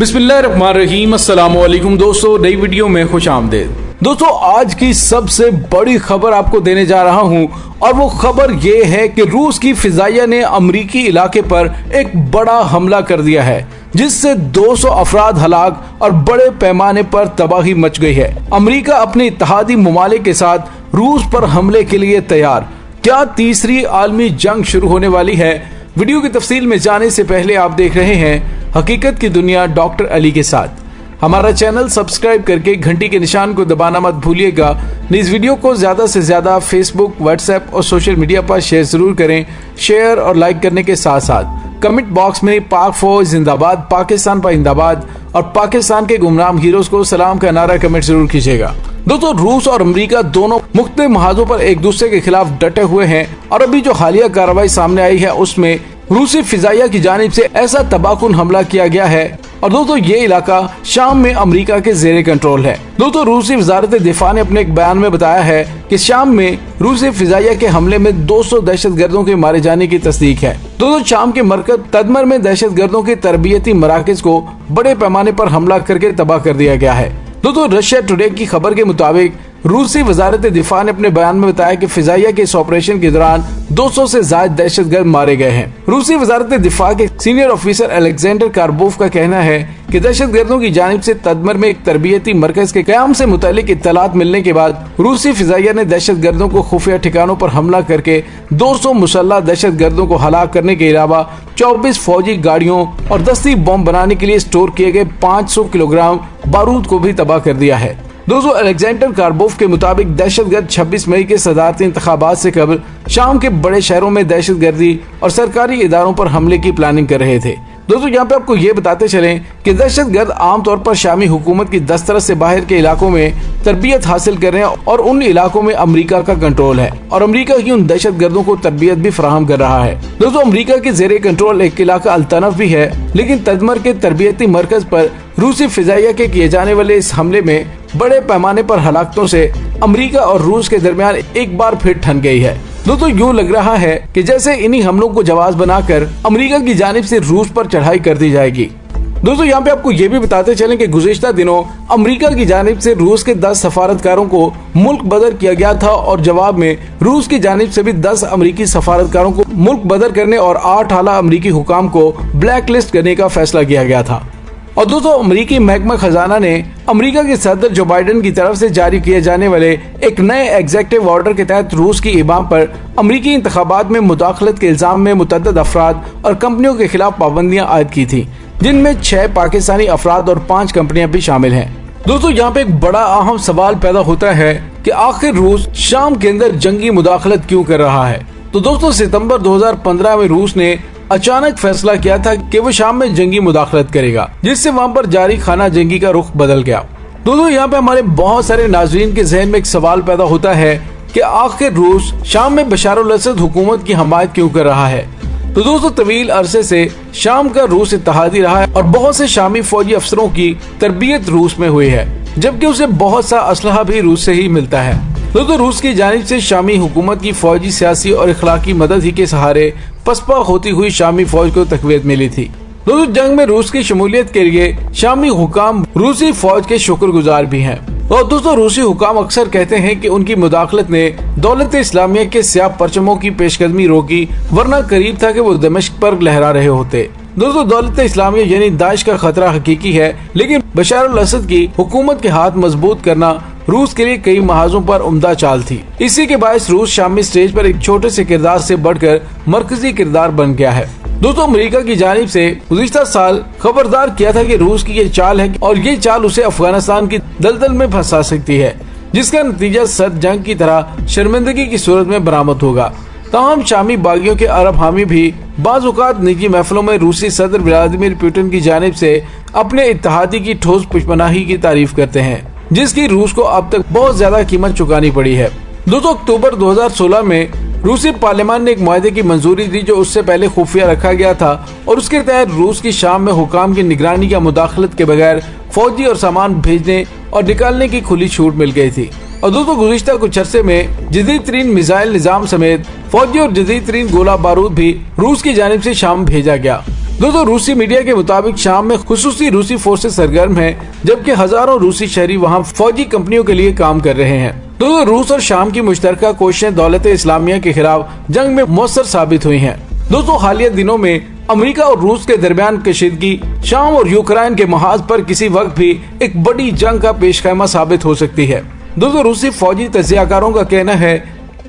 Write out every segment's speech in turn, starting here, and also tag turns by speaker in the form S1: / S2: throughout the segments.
S1: बिस्मिल्लाहिर्रहमानिर्रहीम। अस्सलाम वालेकुम दोस्तों, नई वीडियो में खुश आमदीद। दोस्तों, आज की सबसे बड़ी खबर आपको देने जा रहा हूं और वो खबर ये है कि रूस की फिजाइया ने अमरीकी इलाके पर एक बड़ा हमला कर दिया है, जिससे 200 अफराद हलाक और बड़े पैमाने पर तबाही मच गई है। अमरीका अपने इत्तेहादी ममालिक के साथ रूस पर हमले के लिए तैयार। क्या तीसरी आलमी जंग शुरू होने वाली है? वीडियो की तफसील में जाने से पहले आप देख रहे हैं हकीकत की दुनिया डॉक्टर अली के साथ। हमारा चैनल सब्सक्राइब करके घंटी के निशान को दबाना मत भूलिएगा। इस वीडियो को ज्यादा से ज्यादा फेसबुक, व्हाट्सएप और सोशल मीडिया पर शेयर जरूर करें। शेयर और लाइक करने के साथ साथ कमेंट बॉक्स में पाक फौज जिंदाबाद, पाकिस्तान पाइंदाबाद और पाकिस्तान के गुमनाम हीरोज को सलाम का नारा कमेंट जरूर कीजिएगा। दोस्तों, रूस और अमेरिका दोनों मुख्तलिफ महाजों पर एक दूसरे के खिलाफ डटे हुए हैं और अभी जो हालिया कार्रवाई सामने आई है उसमें रूसी फिजाइया की जानिब से ऐसा तबाहकुन हमला किया गया है। और दोस्तों, ये इलाका शाम में अमेरिका के जेरे कंट्रोल है। दोस्तों, रूसी वजारत दिफा ने अपने एक बयान में बताया है कि शाम में रूसी फिजाइया के हमले में 200 दहशतगर्दों के मारे जाने की तस्दीक है। दोस्तों, शाम के मरकज तदमर में दहशतगर्दों के तरबियती मराकज को बड़े पैमाने पर हमला करके तबाह कर दिया गया है। दोस्तों, रशिया टुडे की खबर के मुताबिक रूसी वजारत दिफा ने अपने बयान में बताया कि फिजाइया के इस ऑपरेशन के दौरान 200 से ज्यादा दहशतगर्द मारे गए हैं। रूसी वजारत दिफा के सीनियर ऑफिसर अलेक्जेंडर कार्बोव का कहना है कि दहशतगर्दों की जानिब से तदमर में एक तरबियती मरकज के कयाम से मुतालिक इत्तलात मिलने के बाद रूसी फिजाइया ने दहशतगर्दों को खुफिया ठिकानों पर हमला करके 200 मुसल्लह दहशतगर्दों को हलाक करने के अलावा 24 फौजी गाड़ियों और दस्ती बम बनाने के लिए स्टोर किए गए 500 किलोग्राम बारूद को भी तबाह कर दिया है। दोस्तों, अलेक्जेंडर कार्बोव के मुताबिक दहशतगर्द 26 मई के सदारती इंतखाबात से कबल शाम के बड़े शहरों में दहशतगर्दी और सरकारी इदारों पर हमले की प्लानिंग कर रहे थे। दोस्तों, यहाँ पे आपको ये बताते चलें कि दहशतगर्द आमतौर पर शामी हुकूमत की दस्तरस से बाहर के इलाकों में तरबियत हासिल कर रहे हैं और उन इलाकों में अमेरिका का कंट्रोल है और अमेरिका ही उन दहशतगर्दों को तरबियत भी फराहम कर रहा है। दोस्तों, अमेरिका के जेरे कंट्रोल एक इलाका अल्तनफ भी है, लेकिन तदमर के तरबियती मरकज पर रूसी फिजाइया के किए जाने वाले इस हमले में बड़े पैमाने पर हलाकतों से अमेरिका और रूस के दरमियान एक बार फिर ठन गई है। दोस्तों, यूं लग रहा है कि जैसे इन्हीं हमलों को जवाब बनाकर अमेरिका की जानिब से रूस पर चढ़ाई कर दी जाएगी। दोस्तों, यहाँ पे आपको ये भी बताते चलें कि गुज़िश्ता दिनों अमेरिका की जानिब से रूस के 10 सफारतकारों को मुल्क बदर किया गया था और जवाब में रूस की जानिब से भी 10 अमेरिकी सफारतकारों को मुल्क बदर करने और 8 आला अमेरिकी हुकाम को ब्लैक लिस्ट करने का फैसला किया गया था। और दोस्तों, अमेरिकी महकमा खजाना ने अमेरिका के सदर जो बाइडेन की तरफ से जारी किए जाने वाले एक नए एग्जीक्यूटिव ऑर्डर के तहत रूस की इमाम पर अमेरिकी इंतखाबात में मुदाखलत के इल्जाम में मुतअद्दिद अफराद और कंपनियों के खिलाफ पाबंदियां आयद की थी, जिनमें 6 पाकिस्तानी अफराद और 5 कंपनियां भी शामिल हैं। दोस्तों, यहाँ पे एक बड़ा अहम सवाल पैदा होता है कि आखिर रूस शाम के अंदर जंगी मुदाखलत क्यों कर रहा है। तो दोस्तों, सितंबर 2015 में रूस ने अचानक फैसला किया था कि वो शाम में जंगी मुदाखलत करेगा, जिससे वहाँ पर जारी खाना जंगी का रुख बदल गया। दोस्तों, यहाँ पे हमारे बहुत सारे नाजरीन के जहन में एक सवाल पैदा होता है कि आखिर रूस शाम में बशार अल असद हुकूमत की हमायत क्यों कर रहा है। तो दोस्तों, तवील अरसे से शाम का रूस इत्तेहादी रहा है और बहुत से शामी फौजी अफसरों की तरबियत रूस में हुई है, जबकि उसे बहुत सा असलहा भी रूस से ही मिलता है। दोस्तों, रूस की जानिब से शामी हुकूमत की फौजी, सियासी और इखलाकी मदद ही के सहारे पसपा होती हुई शामी फौज को तकवीत मिली थी। दोस्तों, जंग में रूस की शमूलियत के लिए शामी हुकाम रूसी फौज के शुक्रगुजार भी हैं। और दोस्तों, रूसी हुकाम अक्सर कहते हैं कि उनकी मुदाखलत ने दौलत इस्लामिया के स्याह परचमों की पेशकदमी रोकी, वरना करीब था कि वो दमिश्क पर लहरा रहे होते। दोस्तों, दौलत इस्लामिया यानी दाइश का खतरा हकीकी है, लेकिन बशार अल असद की हुकूमत के हाथ मजबूत करना रूस के लिए कई महाजों पर उम्दा चाल थी। इसी के बायस रूस शामी स्टेज पर एक छोटे से किरदार से बढ़कर मरकजी किरदार बन गया है। दोस्तों, अमेरिका की जानिब से गुज़िश्ता साल खबरदार किया था कि रूस की ये चाल है और ये चाल उसे अफगानिस्तान की दलदल में फंसा सकती है, जिसका नतीजा सर्द जंग की तरह शर्मिंदगी की सूरत में बरामद होगा। तमाम शामी बागियों के अरब हामी भी बाज़ औक़ात निजी महफिलों में रूसी सदर व्लादिमीर पुतिन की जानिब से अपने इत्तेहादी की ठोस पुष्पनाही की तारीफ करते हैं, जिसकी रूस को अब तक बहुत ज्यादा कीमत चुकानी पड़ी है। दोस्तों, अक्टूबर 2016 में रूसी पार्लियामान ने एक मुआहदे की मंजूरी दी जो उससे पहले खुफिया रखा गया था और उसके तहत रूस की शाम में हुकाम की निगरानी या मुदाखलत के बगैर फौजी और सामान भेजने और निकालने की खुली छूट मिल गई थी। और दोस्तों, गुज़िश्ता कुछ अरसे में जदीद तरीन मिसाइल निजाम समेत फौजी और जदीद तरीन गोला बारूद भी रूस की जानिब से शाम भेजा गया। दोस्तों रूसी मीडिया के मुताबिक शाम में खुसूसी रूसी फोर्सेस सरगर्म हैं, जबकि हजारों रूसी शहरी वहां फौजी कंपनियों के लिए काम कर रहे हैं। दोस्तों रूस और शाम की मुश्तरका कोशिशें दौलत इस्लामिया के खिलाफ जंग में मौसर साबित हुई हैं। दोस्तों हालिया दिनों में अमेरिका और रूस के दरमियान कशीदगी शाम और यूक्रेन के महाज पर किसी वक्त भी एक बड़ी जंग का पेशखैमा साबित हो सकती है। दोस्तों रूसी फौजी तज्जियाकारों का कहना है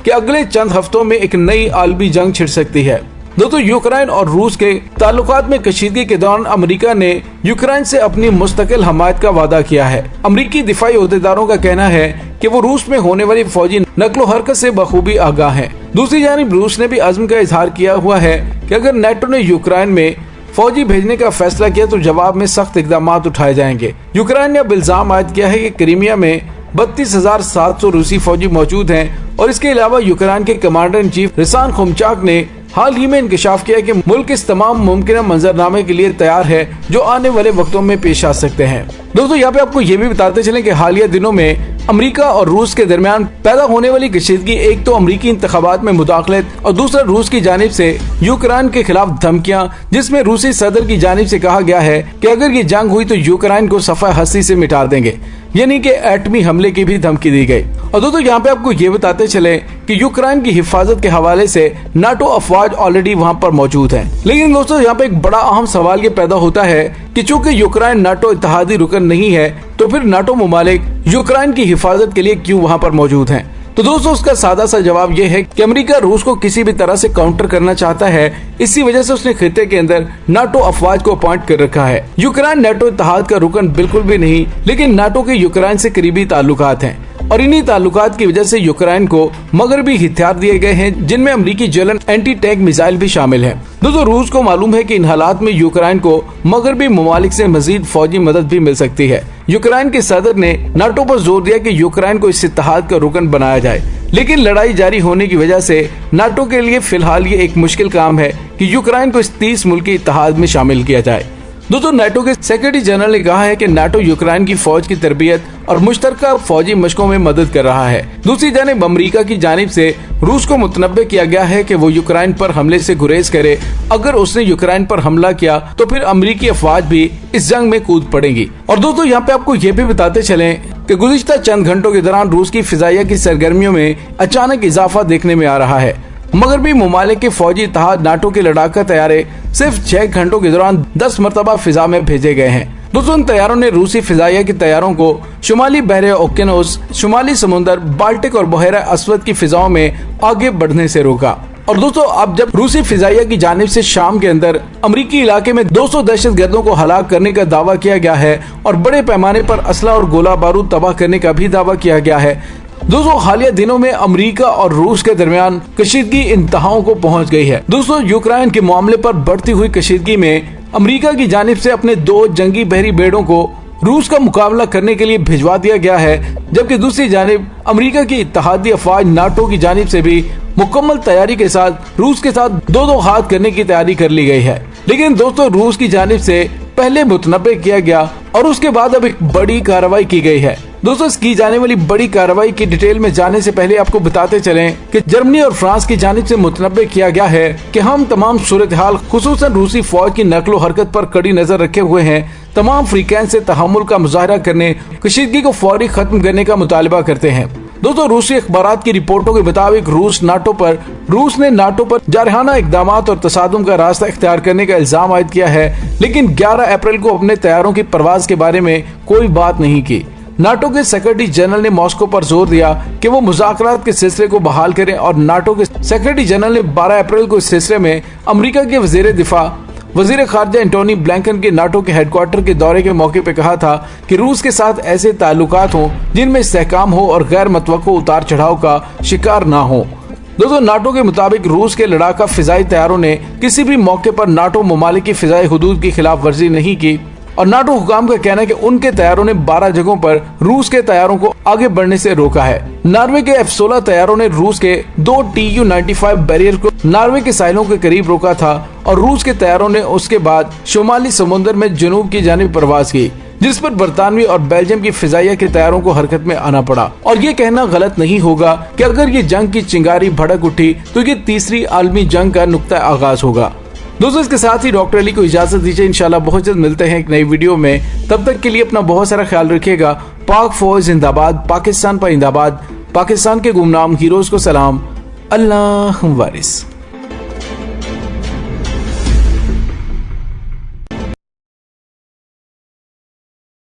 S1: कि अगले चंद हफ्तों में एक नई आलमी जंग छिड़ सकती है। दोस्तों यूक्रेन और रूस के ताल्लुकात में कशीदगी के दौरान अमेरिका ने यूक्रेन से अपनी मुस्तकिल हमायत का वादा किया है। अमेरिकी दिफाई ओहदेदारों का कहना है कि वो रूस में होने वाली फौजी नकलो हरकत से बखूबी आगाह हैं। दूसरी जानिब रूस ने भी अज़्म का इजहार किया हुआ है कि अगर नेटो ने यूक्रेन में फौजी भेजने का फैसला किया तो जवाब में सख्त इकदाम उठाए जाएंगे। यूक्रेन ने अब इल्जाम आयद किया है कि क्रीमिया में 32,700 रूसी फौजी मौजूद हैं और इसके अलावा यूक्रेन के कमांडर इन चीफ रिसान खुमचाक ने हाल ही में इंकशाफ किया कि मुल्क इस तमाम मुमकिन मंजरनामे के लिए तैयार है जो आने वाले वक्तों में पेश आ सकते हैं। दोस्तों यहाँ पे आपको ये भी बताते चलें कि हालिया दिनों में अमेरिका और रूस के दरमियान पैदा होने वाली कशीदगी एक तो अमेरिकी इंतखाबात में मुदाखलत और दूसरा रूस की जानिब से यूक्रेन के खिलाफ धमकियां, जिसमें रूसी सदर की जानिब से कहा गया है कि अगर ये जंग हुई तो यूक्रेन को सफा हस्ती से मिटा देंगे, यानी कि एटमी हमले की भी धमकी दी गई। और दोस्तों यहाँ पे आपको ये बताते चले कि यूक्रेन की हिफाजत के हवाले से नाटो अफवाज ऑलरेडी वहाँ पर मौजूद हैं। लेकिन दोस्तों यहाँ पे एक बड़ा अहम सवाल ये पैदा होता है कि चूंकि यूक्रेन नाटो इत्तेहादी रुकन नहीं है तो फिर नाटो ममालिक यूक्रेन की हिफाजत के लिए क्यों वहाँ पर मौजूद हैं? तो दोस्तों उसका सादा सा जवाब ये है कि अमेरिका रूस को किसी भी तरह से काउंटर करना चाहता है, इसी वजह से उसने खिते के अंदर नाटो अफवाज को अपॉइंट कर रखा है। यूक्रेन नाटो इत्तेहाद का रुकन बिल्कुल भी नहीं, लेकिन नाटो के यूक्रेन से करीबी ताल्लुकात हैं और इन्हीं ताल्लुकात की वजह से यूक्रेन को मगरबी हथियार दिए गए हैं, जिनमें अमेरिकी जलन एंटी टैंक मिसाइल भी शामिल है। दोस्तों रूस को मालूम है कि इन हालात में यूक्रेन को मगरबी ममालिक से मजीद फौजी मदद भी मिल सकती है। यूक्रेन के सदर ने नाटो पर जोर दिया कि यूक्रेन को इस इत्तेहाद का रुकन बनाया जाए, लेकिन लड़ाई जारी होने की वजह से नाटो के लिए फिलहाल ये एक मुश्किल काम है कि यूक्रेन को इस 30 मुल्की इत्तेहाद में शामिल किया जाए। दोस्तों नाटो के सेक्रेटरी जनरल ने कहा है कि नाटो यूक्रेन की फौज की तरबियत और मुश्तरका फौजी मशकों में मदद कर रहा है। दूसरी जानिब अमेरिका की जानिब से रूस को मुतनब्बे किया गया है कि वो यूक्रेन पर हमले से गुरेज करे। अगर उसने यूक्रेन पर हमला किया तो फिर अमेरिकी अफवाज भी इस जंग में कूद पड़ेंगी। और दोस्तों यहाँ पे आपको ये भी बताते चलें कि गुज़िश्ता चंद घंटों के दौरान रूस की फिजाइया की सरगर्मियों में अचानक इजाफा देखने में आ रहा है। मगरबी ममालिक के फौजी इत्तेहाद नाटो के लड़ाका तैयारे सिर्फ 6 घंटों के दौरान 10 मरतबा फिजा में भेजे गए हैं। दोस्तों इन तैयारों ने रूसी फिजाइया के तैयारों को शुमाली बहरे ओकेनोस, शुमाली समुंदर, बाल्टिक और बहरा अस्वद की फिजाओं में आगे बढ़ने से रोका। और दोस्तों अब जब रूसी फिजाइया की जानिब से शाम के अंदर अमरीकी इलाके में 200 दहशतगर्दों को हलाक करने का दावा किया गया है और बड़े पैमाने पर असला और गोला बारूद तबाह करने का भी दावा किया गया है। दोस्तों हालिया दिनों में अमेरिका और रूस के दरमियान कशीदगी इंतहाओं को पहुंच गई है। दोस्तों यूक्रेन के मामले पर बढ़ती हुई कशीदगी में अमेरिका की जानिब से अपने 2 जंगी बहरी बेड़ों को रूस का मुकाबला करने के लिए भिजवा दिया गया है, जबकि दूसरी जानिब अमेरिका की इत्तेहादी अफवाज नाटो की जानिब से भी मुकम्मल तैयारी के साथ रूस के साथ 2-2 हाथ करने की तैयारी कर ली गई है। लेकिन दोस्तों रूस की जानिब से पहले मुतनब्बे किया गया और उसके बाद अब एक बड़ी कार्रवाई की गई है। दोस्तों इस की जाने वाली बड़ी कार्रवाई की डिटेल में जाने से पहले आपको बताते चलें कि जर्मनी और फ्रांस की जानिब से मुतनब्बे किया गया है कि हम तमाम सूरत हाल खुसूसन रूसी फौज की नकलो हरकत पर कड़ी नजर रखे हुए हैं, तमाम फ्रीकैन से तहम्मुल का मुजाहरा करने, कशीदगी को फौरी खत्म करने का मुतालिबा करते हैं। दोस्तों रूसी अखबारात की रिपोर्टों के मुताबिक रूस ने नाटो पर जारहाना इकदामात और तसादुम का रास्ता इख्तियार करने का इल्जाम आयद किया है, लेकिन 11 अप्रैल को अपने तैयारों की परवाज के बारे में कोई बात नहीं की। नाटो के सेक्रेटरी जनरल ने मॉस्को पर जोर दिया कि वो मुज़ाकरात के सिलसिले को बहाल करें और नाटो के सेक्रेटरी जनरल ने 12 अप्रैल को इस सिलसिले में अमेरिका के वजीर दिफा वजीर खारजा एंटोनी ब्लिंकन के नाटो के हेडक्वार्टर के दौरे के मौके पर कहा था कि रूस के साथ ऐसे ताल्लुकात हों जिनमें इस्तेहकाम हो और गैर मतवक्को उतार चढ़ाव का शिकार ना हो। दोस्तों नाटो के मुताबिक रूस के लड़ाका फिजाई तैयारों ने किसी भी मौके पर नाटो ममालिक की फिजाई हुदूद की खिलाफ वर्जी नहीं की और नाटो हुकाम का कहना है कि उनके तैयारों ने 12 जगहों पर रूस के तैयारों को आगे बढ़ने से रोका है। नॉर्वे के F-16 तैयारों ने रूस के 2 Tu-95 बैरियर को नॉर्वे के साहिलों के करीब रोका था और रूस के तैयारों ने उसके बाद शुमाली समुद्र में जनूब की जानिब परवाज की, जिस पर बरतानवी और बेल्जियम की फिजाइया के तैयारों को हरकत में आना पड़ा। और ये कहना गलत नहीं होगा कि अगर ये जंग की चिंगारी भड़क उठी तो ये तीसरी आलमी जंग का नुक्ता आगाज होगा। दोस्तों इसके साथ ही डॉक्टर अली को इजाजत दीजिए, इंशाल्लाह बहुत जल्द मिलते हैं एक नई वीडियो में। तब तक के लिए अपना बहुत सारा ख्याल रखिएगा। पाक फौज जिंदाबाद, पाकिस्तान पाइंदाबाद, पाकिस्तान के गुमनाम हीरोज को सलाम, अल्लाह वारिस।